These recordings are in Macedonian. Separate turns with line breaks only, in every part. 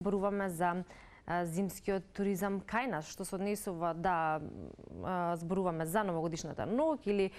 зборуваме за зимскиот туризам кај нас, што се однесува да зборуваме за новогодишната ноќ или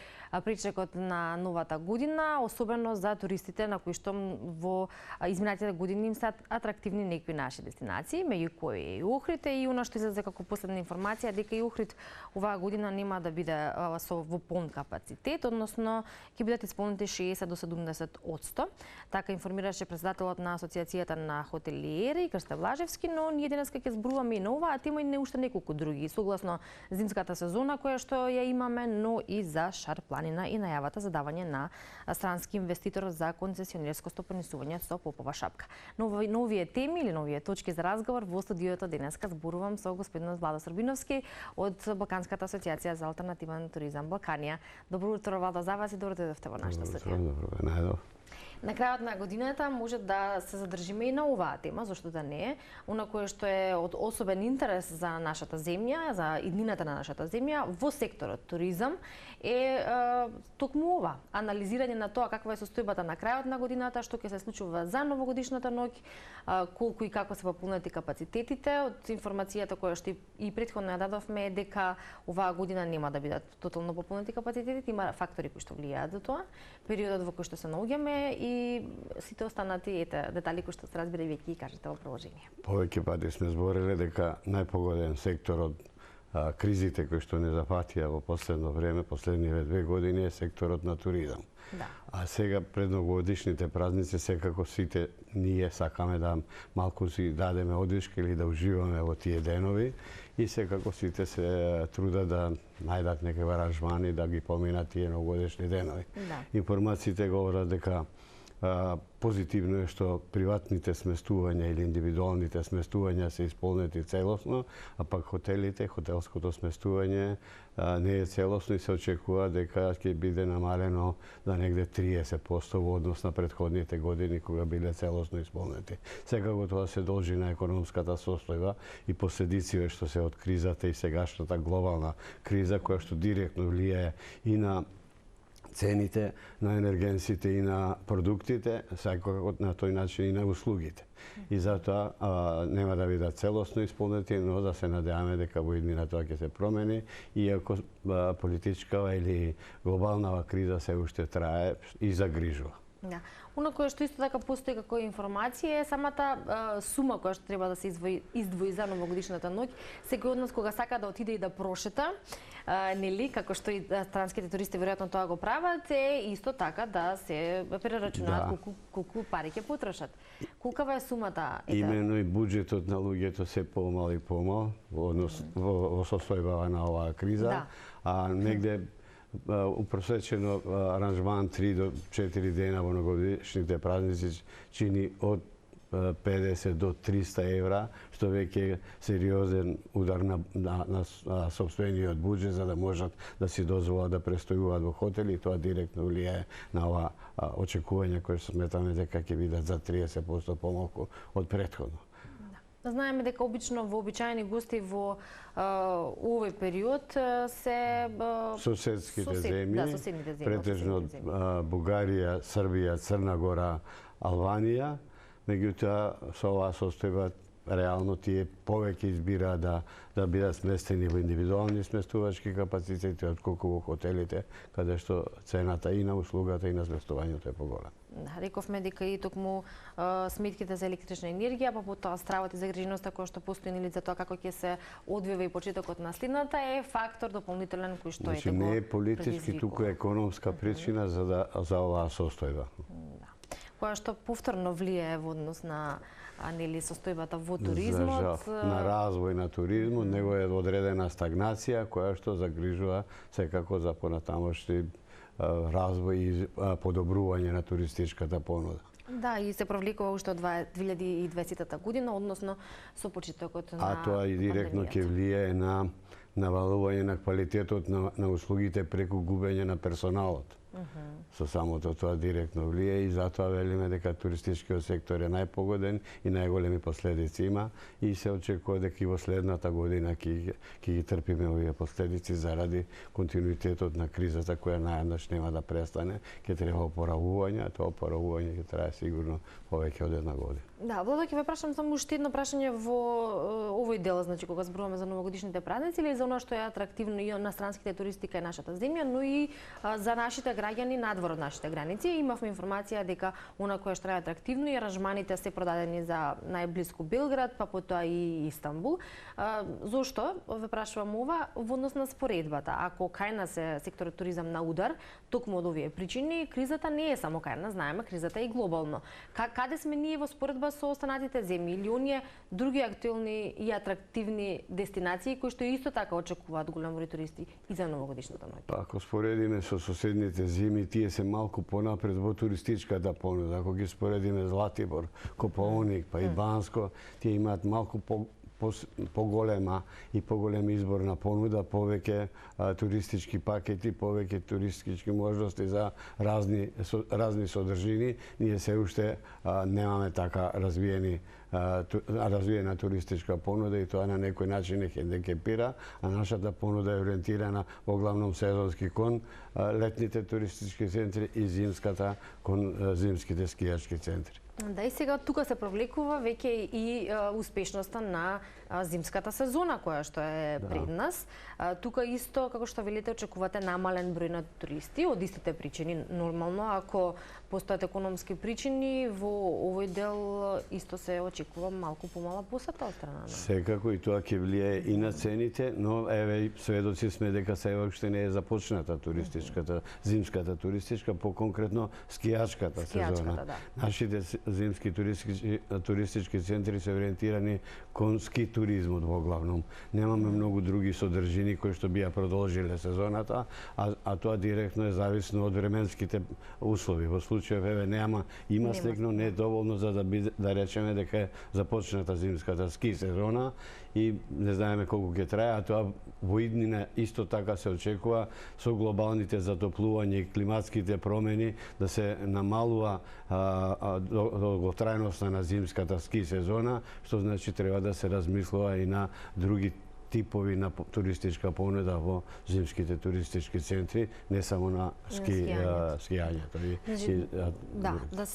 причекот на новата година, особено за туристите на кои што во изминатите години им се атрактивни некои наши дестинации, меѓу кои е и Охрид, и она што излезе како последна информација дека и Охрид оваа година нема да биде во полн капацитет, односно ќе бидат исполнети 60 до 70%. Така информираше председателот на Асоциацијата на хотелиери Крста Влажевски, но ние денес ќе зборуваме и на ова, а тема и не уште неколку други, согласно зимската сезона која што ја имаме, но и за Шар планина и најавата за давање на странски инвеститор за концесионерско стопанисување со попова шапка. Новие теми или новие точки за разговор во студиото денеска зборувам со господинот Владо Србиновски од Балканската асоциација за алтернативен туризам Балканија. Добро утро, Владо, за вас и добро дојдовте во нашата студија.
Добро.
На крајот на годината може да се задржиме и на оваа тема, зашто да не е, она кое што е од особен интерес за нашата земја, за иднината на нашата земја во секторот туризам е токму ова, анализирање на тоа каква е состојбата на крајот на годината, што ќе се случува за новогодишната ноќ, колку и како се пополнети капацитетите. Од информацијата која што и претходно ја дадовме е дека оваа година нема да бидат тотално пополнети капацитетите, има фактори кои што влијаат за тоа, периодот во кој што се наоѓаме и сите останати детали кои што се разбира и веќе ги кажете во продолжение.
Повеќе пати сме збореле дека најпогоден сектор од кризите кои што не запатија во последно време, последниве 2 години е секторот на туризам.
Да.
А сега пред новогодишните празници секако сите ние сакаме да малку си дадеме одишка или да уживаме во тие денови и секако сите се трудат да најдат некои аранжмани да ги поминат тие новогодишни денови.
Да.
Информациите говорат дека позитивно е што приватните сместувања или индивидуалните сместувања се исполнети целосно, а пак хотелите, хотелското сместување не е целосно и се очекува дека ќе биде намалено за негде 30% во однос на претходните години кога биле целосно исполнети. Секако тоа се должи на економската состојба и последиците што се од кризата и сегашната глобална криза која што директно влијае и на цените на енергенсите и на продуктите, секако на тој начин и на услугите. И затоа нема да бидат целосно исполнети, но да се надеваме дека во иднина тоа ќе се промени, иако политичка или глобална криза се уште трае и загрижува.
Да. Оно кое што исто така постои како информација е самата сума која што треба да се издвои за новогодишната ноќ. Секој од нас кога сака да отиде и да прошета, нели, како што и странските туристи веројатно тоа го прават, е исто така да се прерачунаат колку пари ќе потрошат. Колкава е сумата?
Именно и буџетот на луѓето се помал и помал во состојба на оваа криза,
да.
А негде упросечено аранжман 3 до 4 дена во новогодишните празници чини од 50 до 300 евра, што веќе е сериозен удар на сопствениот буџет за да можат да си дозволат да престојуваат во хотели и тоа директно влијае на ова очекување кое сметаме дека ќе бидат за 30% помалку од претходно.
Знаеме дека обично вообичаени гости во овој период се
соседските земји, претежно Бугарија, Србија, Црна Гора, Албанија. Меѓутоа со оваа состојба реално тие повеќе избираат да бидат сместени во индивидуални сместувачки капацитети отколку во хотелите, каде што цената и на услугата и на сместувањето е поголема.
Рековме дека и токму сметките за електрична енергија, па потоа стравот и загриженоста која што постои нели за тоа како ќе се одвива и почетокот на следната е фактор дополнителен кој што
е не е политички, туку е економска причина за оваа состојба.
Која што повторно влијае во однос на нели состојбата во туризмот,
на развој на туризмот, него е одредена стагнација која што загрижува секако за понатамошни развој и подобрување на туристичката понуда.
Да, и се провлекува уште од 2020 година, односно со почетокот на
А тоа и директно ќе влијае на навалување на квалитетот на услугите преку губење на персоналот. Со самото тоа директно влие и затоа велиме дека туристичкиот сектор е најпогоден и најголеми последици има и се очекува дека и во следната година ќе ги трпиме овие последици заради континуитетот на кризата која најаднаш нема да престане, ќе треба опоравување, а тоа опоравување ќе трае сигурно повеќе од една година.
Да, Владо, ќе ве прашам само уште едно прашање во овој дел, значи кога зборуваме за новогодишните празници или за она што е атрактивно и на странските туристи кај нашата земја, но и за нашите граѓани надвор од нашите граници. Имавме информација дека она кое што е атрактивно и аранжманите се продадени за најблиску Белград, па потоа и Истанбул. Зошто ве прашувам ова во однос на споредбата? Ако кај нас е секторот туризам на удар, токму од овие причини, кризата не е само кај нас, знаеме, кризата е и глобално. Каде сме ние во споредба со останатите земји или оние други актуелни и атрактивни дестинации кои што исто така очекуваат голем број туристи и за новогодишната ноќ?
Ако споредиме со соседните земи, тие се малку понапред во туристичката понуда. Ако ги споредиме Златибор, Копаоник, па и Банско, тие имаат малку поголема и поголем избор на понуда, повеќе туристички пакети, повеќе туристички можности за разни содржини. Ние се уште немаме така развиена туристичка понуда и тоа на некој начин е хендикепира, а нашата понуда е ориентирана во главном сезонски кон летните туристички центри и зимската кон зимските скијачки центри.
Да, и сега тука се провлекува веќе и успешноста на зимската сезона која што е пред нас. Тука исто, како што велите, очекувате намален број на туристи од истите причини. Нормално, ако постојат економски причини, во овој дел исто се очекува малку помала посета од страна на.
Секако и тоа ќе влијае и на цените, но еве сведоци сме дека се уште не е започната туристичката, зимската туристичка, поконкретно скијачката сезона.
Да.
Нашите зимски туристички центри се ориентирани кон ски туризмот во главном. Немаме многу други содржини кои што би ја продолжиле сезоната, а тоа директно е зависно од временските услови. Во случајов еве има снег, но не е доволно за да речеме дека е започната зимската ски сезона и не знаеме колку ќе трае, а тоа во иднина исто така се очекува со глобалните затоплувања и климатските промени да се намалува долготрајноста на зимската ски сезона, што значи треба да се размислува и на други типови на туристичка понуда во зимските туристички центри, не само на скијањето.
Да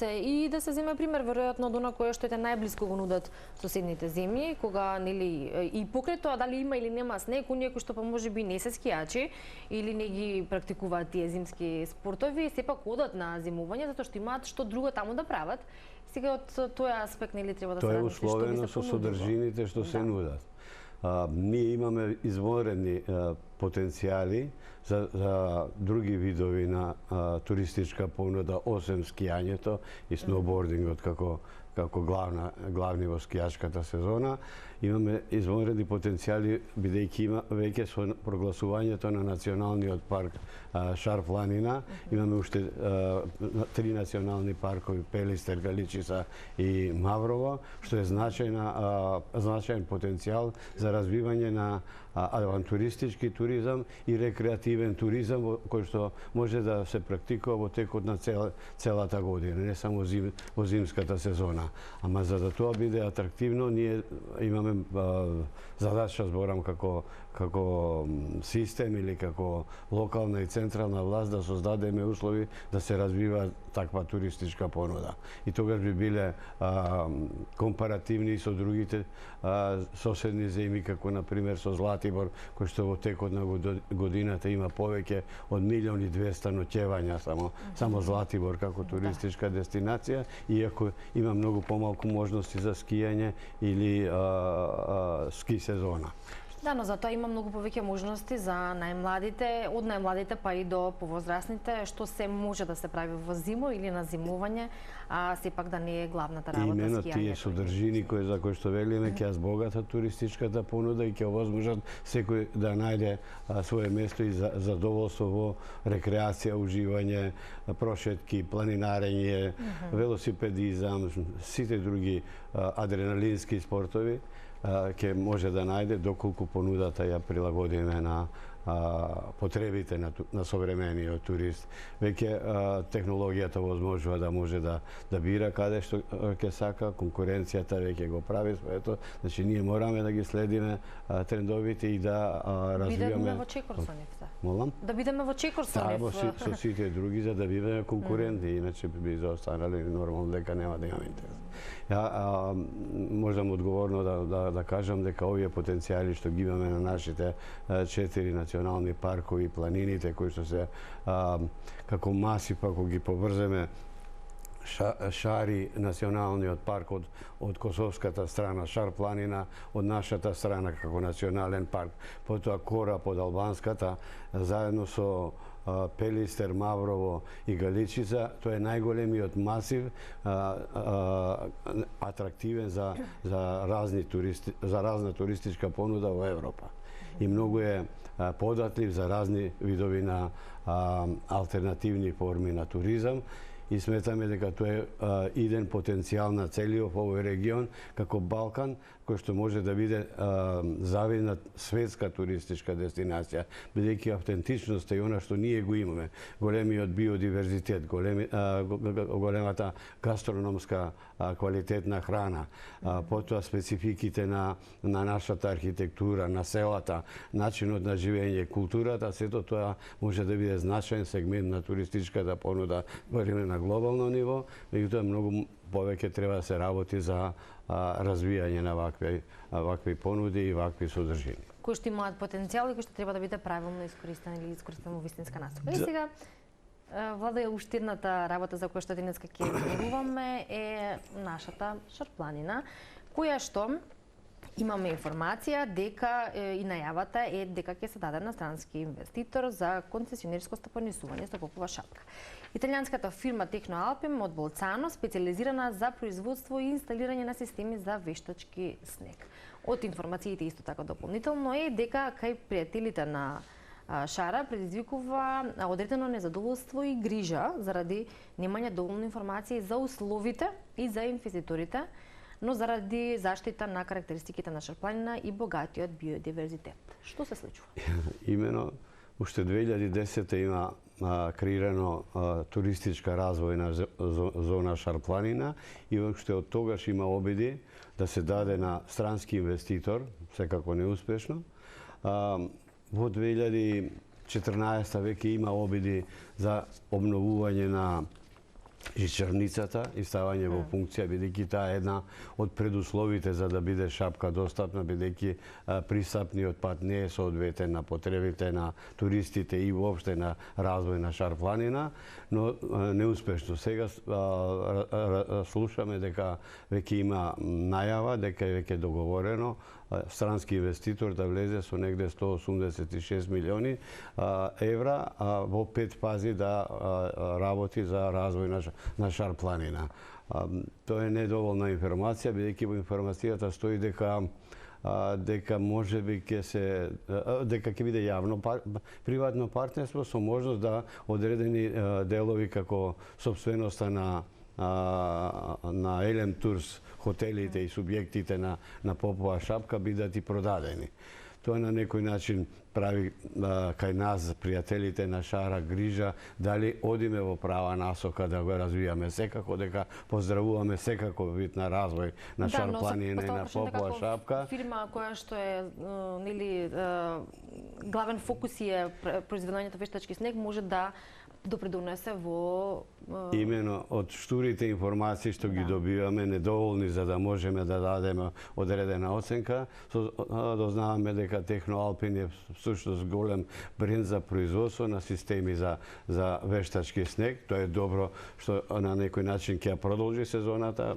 се земе пример веројатно од она кое што е најблиску го нудат соседните земји, кога нели и покрај тоа дали има или нема снег, оние кои што па можеби не се скијачи или не ги практикуваат тие зимски спортови, сепак одат на зимување затоа што имаат што друго таму да прават. Сега од тој аспект нели треба да се
размисли што би се понудило. Тоа е условено со содржините што се нудат. Ние имаме извонредни потенцијали за други видови на туристичка понуда, освен скијањето и сноубордингот како главни во скијачката сезона. Имаме извонредни потенцијали, бидејќи има веќе со прогласувањето на националниот парк Шар планина. Имаме уште 3 национални паркови, Пелистер, Галичица и Маврово, што е значаен потенцијал за развивање на авантуристички туризам и рекреативен туризам кој што може да се практикува во текот на целата година, не само во зимската сезона. Ама за да тоа биде атрактивно, ние имаме задача, зборам како систем или како локална и централна власт да создадеме услови да се развива таква туристичка понуда. И тогаш би биле компаративни со другите соседни земји, како например со Златибор, кој што во текот на годината има повеќе од 1.200.000 ноќевања само Златибор како туристичка дестинација, иако има многу помалку можности за скијање или ски сезона.
Да, но затоа има многу повеќе можности за најмладите, од најмладите па и до повозрасните, што се може да се прави во зимо или на зимување, а сепак да не е главната работа скијањето.
Именно тие содржини за кои што велиме ќе збогатат туристичката понуда и ќе овозможат секој да најде свое место и задоволство во рекреација, уживање, прошетки, планинарење, велосипедизам, сите други адреналински спортови ќе може да најде доколку понудата ја прилагодиме на потребите на современиот турист. Веќе технологијата возможува да може да бира каде што ќе сака, конкуренцијата веќе го прави своето, значи ние мораме да ги следиме трендовите и да развиваме.
Бидеме во чекор со нив, да.
Молам?
Да бидеме во чекор со нив.
Со сите други за да бидеме конкурентни, иначе би заостанали нормално дека нема да имаме интерес. Ја можам одговорно да кажам дека овие потенцијали што ги имаме на нашите 4 национални паркови, планините кои што се како масив, ако ги поврземе, Шари, националниот парк од косовската страна, Шар планина од нашата страна како национален парк, потоа Кораб од албанската, заедно со Пелистер, Маврово и Галичица, тоа е најголемиот масив атрактивен за разна туристичка понуда во Европа. И многу е податлив за разни видови на алтернативни форми на туризам. И сметаме дека тоа е иден потенцијал на целиот овој регион како Балкан, кој што може да биде завидна светска туристичка дестинација, бидејќи автентичноста и она што ние го имаме, големиот биодиверзитет, големата гастрономска квалитетна храна, потоа спецификите на нашата архитектура, на селата, начинот на живење, културата, сето тоа може да биде значаен сегмент на туристичката понуда на глобално ниво, меѓутоа многу повеќе треба да се работи за развијање на вакви понуди и вакви содржини.
Кои што имаат потенцијал и кои што треба да биде правилно искористен или искористен во вистинска насока. И сега, Владе, уште едната работа за која што денеска ќе зборуваме е нашата Шарпланина, која што имаме информација дека и најавата е дека ќе се даде на странски инвеститор за концесионерско стопанисување со попова шапка. Италијанската фирма Техноалпим од Болцано, специализирана за производство и инсталирање на системи за вештачки снег. Од информациите исто така дополнително е дека кај пријателите на Шара предизвикува одредено незадоволство и грижа заради немање доволно информации за условите и за инвеститорите, но заради заштита на карактеристиките на Шарпланина и богатиот биодиверзитет. Што се случува?
Имено, уште 2010 има креирано туристичка развојна зона Шарпланина и уште од тогаш има обиди да се даде на странски инвеститор, секако неуспешно. Во 2014 веќе има обиди за обновување на жичарницата и ставање во функција, бидејќи таа е една од предусловите за да биде шапка достапна, бидејќи пристапниот пат не е соодветен на потребите на туристите и воопште на развој на Шарпланина, но неуспешно. Сега слушаме дека веќе има најава, дека е веќе договорено странски инвеститор да влезе со негде 186 милиони евра во 5 фази да работи за развој на Шарпланина. Тоа е недоволна информација, бидејќи во информацијата стои дека можеби дека ќе биде јавно приватно партнерство со можност да одредени делови како сопственоста на Елем Турс, хотелите и субјектите на Попова шапка бидат и продадени. Тоа на некој начин прави кај нас, пријателите на Шара, грижа дали одиме во права насока да го развијаме. Секако дека поздравуваме секако вид на развој на Шарпланина и на Попова шапка.
Фирма која што е главен фокус е произведувањето вештачки снег може да допридонесе во
именно од штурите информации што ги добиваме недоволни за да можеме да дадеме одредена оценка, дознаваме дека Техноалпин е всушност голем бренд за производство на системи за вештачки снег. Тоа е добро што на некој начин ќе продолжи сезоната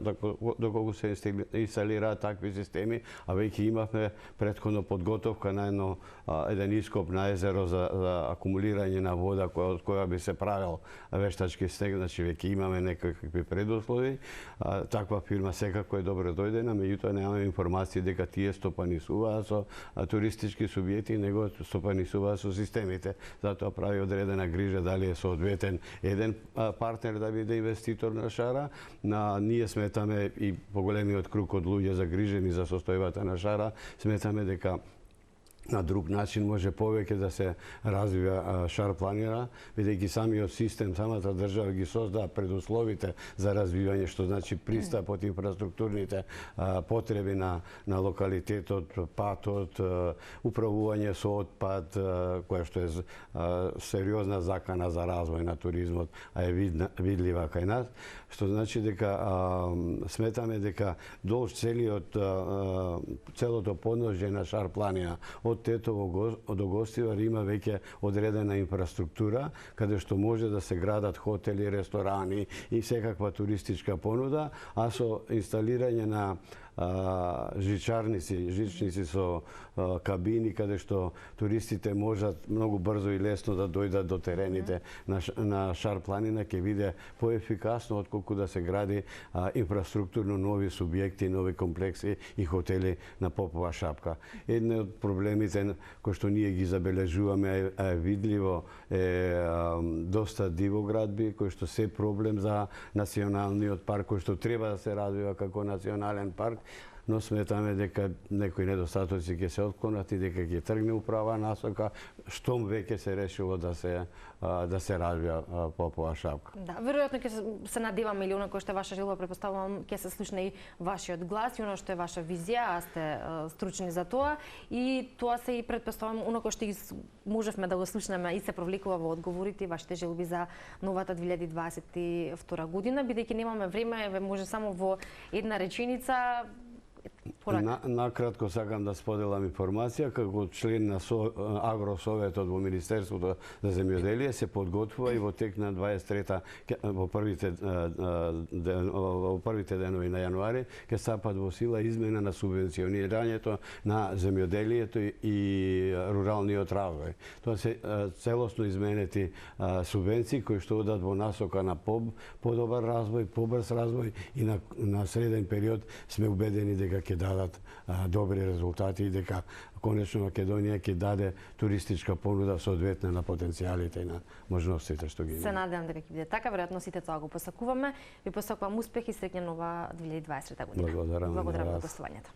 доколку се инсталираат такви системи, а веќе имавме претходно подготовка на еден ископ на езеро за акумулирање на вода од која би се правил вештачки снег, значи веќе имаме некакви предуслови. Таква фирма секако е добро дојдена, меѓутоа немаме информации дека тие стопанисуваат со туристички субјекти, него стопанисуваат со системите. Затоа прави одредена грижа дали е соодветен еден партнер да биде инвеститор на Шара. Ние сметаме и поголемиот круг од луѓе загрижени за состојбата на Шара, сметаме дека на друг начин може повеќе да се развива Шар планина, бидејќи самиот систем, самата држава ги создава предусловите за развивање, што значи пристап од инфраструктурните потреби на локалитетот, патот, управување со отпад, која што е сериозна закана за развој на туризмот, а е видлива кај нас, што значи дека сметаме дека долж целото подножје на Шар планина од Тетово до Гостивар има веќе одредена инфраструктура, каде што може да се градат хотели, ресторани и секаква туристичка понуда, а со инсталирање на жичници со кабини, каде што туристите можат многу брзо и лесно да дојдат до терените на Шар планина, ќе биде поефикасно отколку да се гради инфраструктурно нови субјекти, нови комплекси и хотели на Попова шапка. Еден од проблемите кои што ние ги забележуваме е видливо доста дивоградби кои што се проблем за националниот парк, кој што треба да се развива како национален парк, но сметаме дека некои недостатоци ќе се отклонат и дека ќе тргне управа насока, штом веќе се решило да се развија Попова шапка.
Да, веројатно ќе се надеваме или оно кој што е ваша желба, претпоставувам ќе се слушне и вашиот глас и оно што е ваша визија, а сте стручни за тоа и тоа се и претпоставувам оно кој што можевме да го слушнеме и се провлекува во одговорите и вашите желби за новата 2022 година, бидејќи немаме време, може само во една реченица.
Накратко сакам да споделам информација, како член на Агросоветот во Министерството за земјоделие се подготвува и во тек на 23-та во првите денови на јануари ќе стапат во сила измена на субвенционирањето на земјоделието и руралниот развој. Тоа се целосно изменети субвенции кои што одат во насока на подобар развој, побрз развој и на среден период сме убедени дека ќе дадат добри резултати и дека конечно Македонија ќе даде туристичка понуда соодветна на потенцијалите и на можностите што ги има.
Се надевам дека ќе биде така, веројатно сите тоа го посакуваме. Ви посакувам успех и среќна нова 2023 година.
Благодарам
за гостувањето.